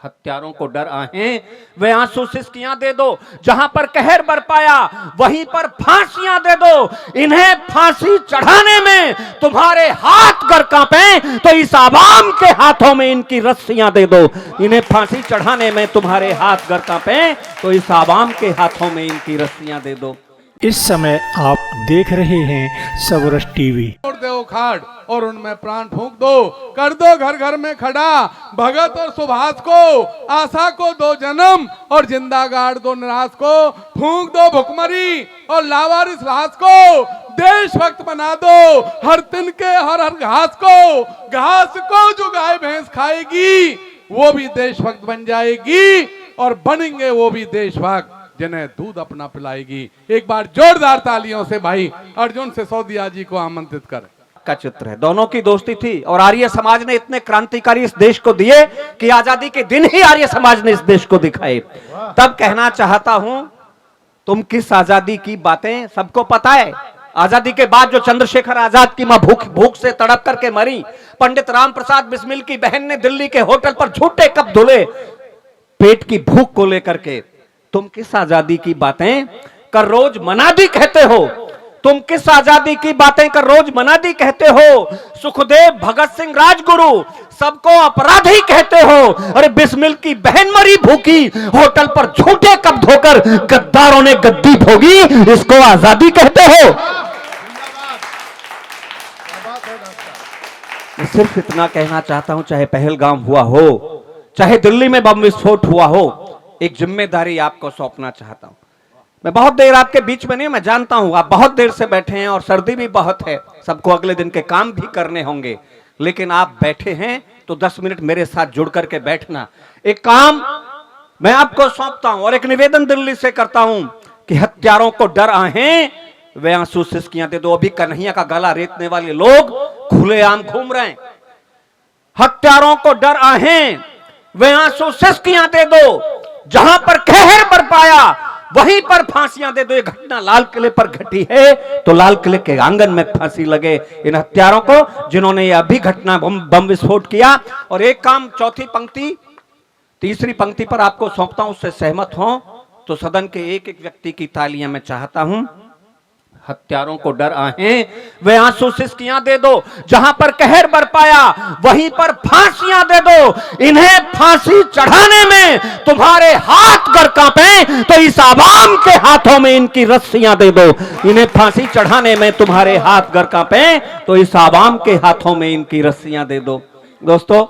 हत्यारों को डर आहें वे आंसू सिसकियां दे दो, जहां पर कहर बरपाया वहीं पर फांसियां दे दो। इन्हें फांसी चढ़ाने में तुम्हारे हाथ गर कांपे तो इस आवाम के हाथों में इनकी रस्सियां दे दो। इन्हें फांसी चढ़ाने में तुम्हारे हाथ गर कांपे तो इस आवाम के हाथों में इनकी रस्सियां दे दो। इस समय आप देख रहे हैं सबरस टीवी। तोड़ दो उखाड़ और उनमें प्राण फूंक दो, कर दो घर घर में खड़ा भगत और सुभाष को, आशा को दो जन्म और जिंदा गाड़ दो निराश को, फूंक दो भुखमरी और लावारिस लाश को, देशभक्त बना दो हर तिनके हर हर घास को जो गाय भैंस खाएगी वो भी देशभक्त बन जाएगी और बनेंगे वो भी देशभक्त जिन्हें दूध अपना पिलाएगी। एक बार जोरदार तालियों से भाई अर्जुन सिसोदिया जी को आमंत्रित करें। का चित्र है, दोनों की दोस्ती थी और आर्य समाज ने इतने क्रांतिकारी इस देश को दिए कि आजादी के दिन ही आर्य समाज ने इस देश को दिखाए। तब कहना चाहता हूं, तुम किस आजादी की बातें, सबको पता है आजादी के बाद जो चंद्रशेखर आजाद की मां भूख से तड़प करके मरी, पंडित राम प्रसाद बिस्मिल की बहन ने दिल्ली के होटल पर झूठे कप धुले पेट की भूख को लेकर के। तुम किस आजादी की बातें कर रोज मनादी कहते हो, तुम किस आजादी की बातें कर रोज मनादी कहते हो। सुखदेव भगत सिंह राजगुरु सबको अपराधी कहते हो, अरे बिस्मिल की बहन मरी भूखी होटल पर झूठे कप धोकर गद्दारों ने गद्दी भोगी, इसको आजादी कहते हो। मैं सिर्फ इतना कहना चाहता हूं, चाहे पहलगाम हुआ हो, चाहे दिल्ली में बम विस्फोट हुआ हो, एक जिम्मेदारी आपको सौंपना चाहता हूं। मैं बहुत देर आपके बीच में नहीं, मैं जानता हूं आप बहुत देर से बैठे हैं और सर्दी भी बहुत है, सबको अगले दिन के काम भी करने होंगे, लेकिन आप बैठे हैं तो 10 मिनट मेरे साथ जुड़ करके बैठना। एक काम मैं आपको सौंपता हूं और एक निवेदन दिल्ली से करता हूं कि हत्यारों को डर आहें वे आंसू सिसकियां दे दो। अभी कन्हैया का गला रेतने वाले लोग खुलेआम घूम रहे हैं। हत्यारों को डर आहें वे आंसू सिसकियां दे दो, जहां पर कहर बरपाया वहीं पर फांसियां दे दो। ये घटना लाल किले पर घटी है तो लाल किले के आंगन में फांसी लगे इन हत्यारों को जिन्होंने ये अभी घटना बम विस्फोट किया। और एक काम चौथी पंक्ति तीसरी पंक्ति पर आपको सौंपता हूं, उससे सहमत हो तो सदन के एक एक व्यक्ति की तालियां मैं चाहता हूं। हत्यारों को डर आहें वे आंसू सिसकियां दे दो, जहां पर कहर बरपाया वहीं पर फांसियां दे दो। इन्हें फांसी चढ़ाने में तुम्हारे हाथ गर कांपे तो इस आवाम के हाथों में इनकी रस्सियां दे दो। इन्हें फांसी चढ़ाने में तुम्हारे हाथ गर कांपे तो इस आवाम के हाथों में इनकी रस्सियां दे दो। दोस्तों,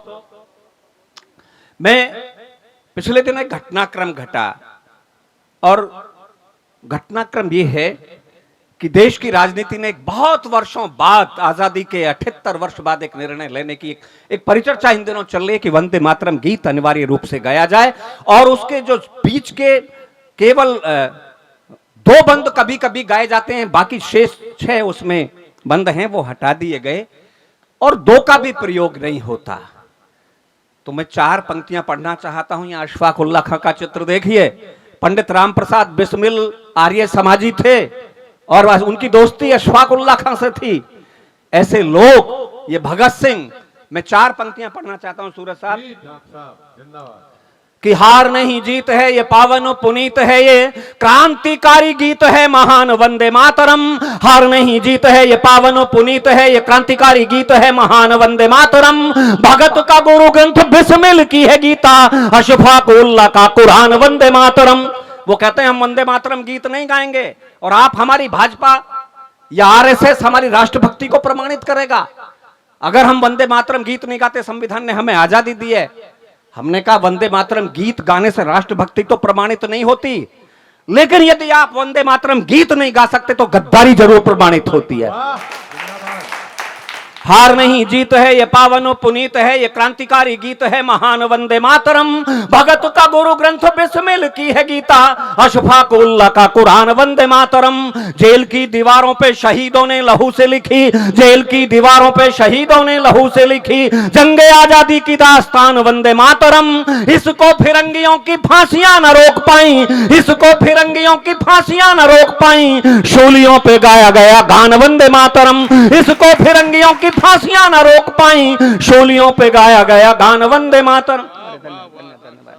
मैं पिछले दिन एक घटनाक्रम घटा और घटनाक्रम यह है कि देश की राजनीति ने एक बहुत वर्षों बाद, आजादी के 78 वर्ष बाद एक निर्णय लेने की एक परिचर्चा इन दिनों चल रही है कि वंदे मातरम गीत अनिवार्य रूप से गाया जाए और उसके जो बीच के केवल 2 बंद कभी कभी गाए जाते हैं, बाकी शेष 6 उसमें बंद हैं वो हटा दिए गए और 2 का भी प्रयोग नहीं होता। तो मैं 4 पंक्तियां पढ़ना चाहता हूं। यहां अशफाक उल्लाह खां का चित्र देखिए। पंडित राम प्रसाद बिस्मिल आर्य समाजी थे और उनकी दोस्ती अशफाक उल्लाह खां से थी। ऐसे लोग, ये भगत सिंह, मैं 4 पंक्तियां पढ़ना चाहता हूं सूरज साहब। कि हार नहीं जीत है ये पावन पुनीत है, ये क्रांतिकारी गीत है महान वंदे मातरम। हार नहीं जीत है ये पावन पुनीत है, ये क्रांतिकारी गीत है महान वंदे मातरम। भगत का गुरु ग्रंथ बिस्मिल की है गीता, अशफाक उल्लाह का कुरान वंदे मातरम। वो कहते हैं हम वंदे मातरम गीत नहीं गाएंगे और आप हमारी भाजपा या आरएसएस हमारी राष्ट्रभक्ति को प्रमाणित करेगा। अगर हम वंदे मातरम गीत नहीं गाते, संविधान ने हमें आजादी दी है, हमने कहा वंदे मातरम गीत गाने से राष्ट्रभक्ति तो प्रमाणित नहीं होती, लेकिन यदि आप वंदे मातरम गीत नहीं गा सकते तो गद्दारी जरूर प्रमाणित होती है। हार नहीं जीत है ये पावन पुनीत है, ये क्रांतिकारी गीत है महान वंदे मातरम। भगत का गुरु ग्रंथ बिस्मिल की है गीता, अशफाक उल्लाह का कुरान वंदे मातरम। जेल की दीवारों पे शहीदों ने लहू से लिखी, जेल की दीवारों पे शहीदों ने लहू से लिखी जंगे आजादी की दास्तान वंदे मातरम। इसको फिरंगियों की फांसियां न रोक पाई, इसको फिरंगियों की फांसियां न रोक पाई, शूलियों पे गाया गया गान वंदे मातरम। इसको फिरंगियों की फांसियां न रोक पाई, शोलियों पे गाया गया गान वंदे मातरम। धन्यवाद।